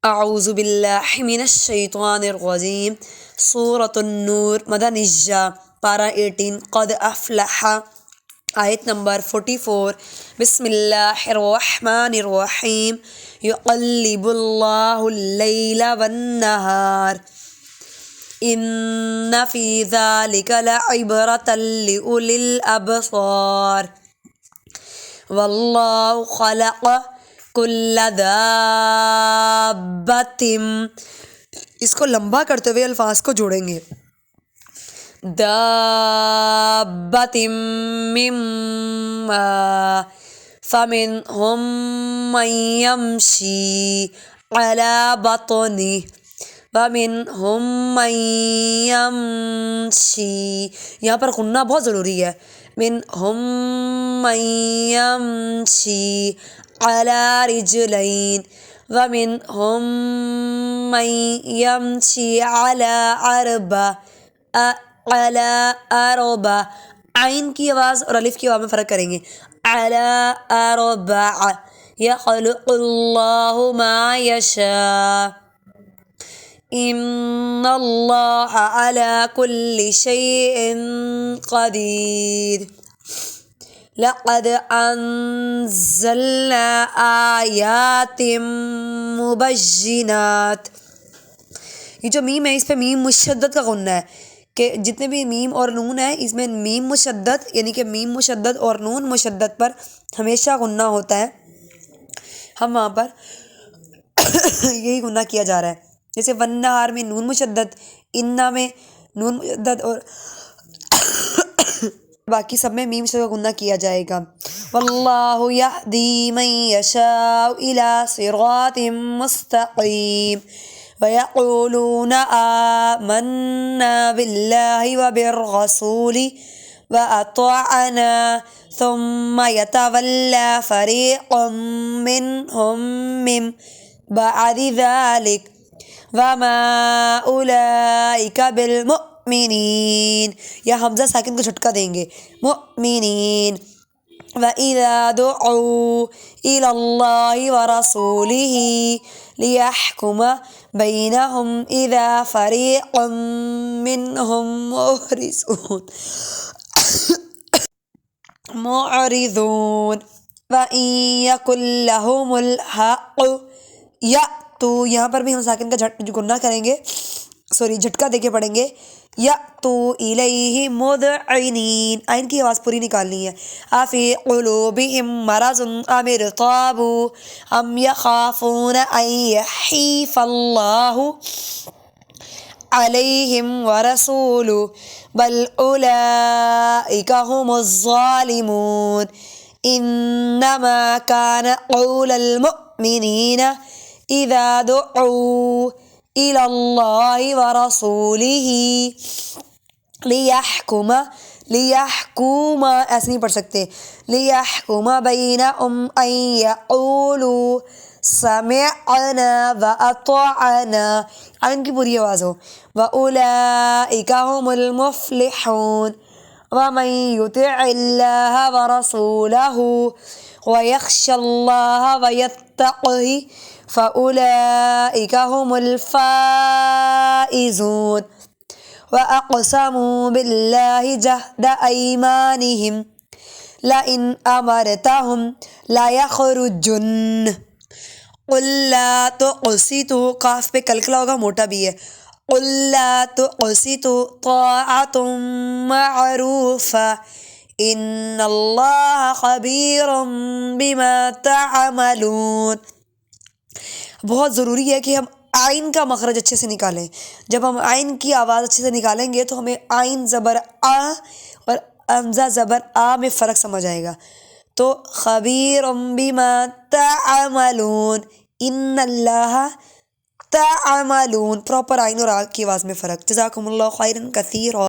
اعوذ باللہ من الشیطان الرجیم سورۃ النور مدنیہ پارہ 18 قد افلح آیت نمبر 44 بسم اللہ الرحمن الرحیم یقلب اللہ اللیل والنہار ان فی ذلک لعبرۃ لأولی الابصار واللہ خلق کل دابۃ، اس کو لمبا کرتے ہوئے الفاظ کو جوڑیں گے، دابۃ من ماء فمنہم من یمشی علی بطنہ ومنہم من یمشی، یہاں پر غنہ بہت ضروری ہے، منہم من یمشی علی رجلین ومنہم من یمشی علی اربع، عین کی آواز اور الف کی آواز میں فرق کریں گے، علی اربع، یخلق اللہ ما یشاء ان اللہ علی کل شیء قدیر، لقد انزلنا آیات مبینات، یہ جو میم ہے اس پہ میم مشدد کا غنہ ہے کہ جتنے بھی میم اور نون ہے اس میں میم مشدد یعنی کہ میم مشدد اور نون مشدد پر ہمیشہ غنہ ہوتا ہے، ہم وہاں پر یہی غنہ کیا جا رہا ہے، جیسے والنہار میں نون مشدد، انا میں نون مشدد اور باقی سب میں میم سے غنہ کیا جائے گا۔ واللہ یہدی من یشاء الی صراط مستقیم ویقولون آمنا باللہ وبالرسول واطعنا ثم یتولی فریق منہم من بعد ذلک وما اولئک بالمؤمنین، یا حمزہ ساکن کو جھٹکا دیں گے، مؤمنین، وَإِذَا دُعُوا إِلَى اللَّهِ وَرَسُولِهِ لِيَحْكُمَ بَيْنَهُمْ إِذَا فَرِيقٌ مِّنْهُمْ مُعْرِضُونَ وَإِن يَكُن لَّهُمُ الْحَقُّ يَأْتُوا، یہاں پر بھی ہم ساکن کا گنہ کریں گے، جھٹکا دے کے پڑھیں گے، یَأْتُوا إِلَيْهِ مُذْعِنِينَ، عین کی آواز پوری نکالنی ہے، أَفِي قُلُوبِهِم مَّرَضٌ أَمِ ارْتَابُوا أَمْ يَخَافُونَ أَن يَحِيفَ اللَّهُ عَلَيْهِمْ وَرَسُولُهُ بَلْ أُولَئِكَ هُمُ الظَّالِمُونَ إِنَّمَا كَانَ قَوْلَ الْمُؤْمِنِينَ إِذَا دُعُوا إِلَى اللَّهِ وَرَسُولِهِ لِيَحْكُمَ ایسے نہیں پڑھ سکتے، لِيَحْكُمَ بَيْنَهُمْ أَن يَقُولُوا سَمِعْنَا وَأَطَعْنَا، عین کی پوری آواز ہو، وَأُولَئِكَ هُمُ الْمُفْلِحُونَ وَمَن يُطِعِ اللَّهَ وَرَسُولَهُ وَيَخْشَ اللَّهَ وَيَتَّقْهِ فَأُولَئِكَ هُمُ الْفَائِزُونَ وَأَقْسَمُوا بِاللَّهِ جَهْدَ أَيْمَانِهِمْ لَئِنْ أَمَرْتَهُمْ لَيَخْرُجُنَّ قُل لَّا تُقْسِطُوا، قاف پہ کلکلا ہوگا، موٹا بھی ہے، قُل لَّا تُقْسِطُوا طَاعَةٌ مَّعْرُوفَةٌ إِنَّ اللَّهَ خَبِيرٌ بِمَا تَعْمَلُونَ، بہت ضروری ہے کہ ہم آئین کا مخرج اچھے سے نکالیں، جب ہم آئین کی آواز اچھے سے نکالیں گے تو ہمیں آئین زبر آ اور حمزہ زبر آ میں فرق سمجھ آئے گا، تو خبیر بما تعملون، ان اللہ تعملون، پراپر آئین اور آ کی آواز میں فرق، جزاکم اللہ خیرا کثیرا۔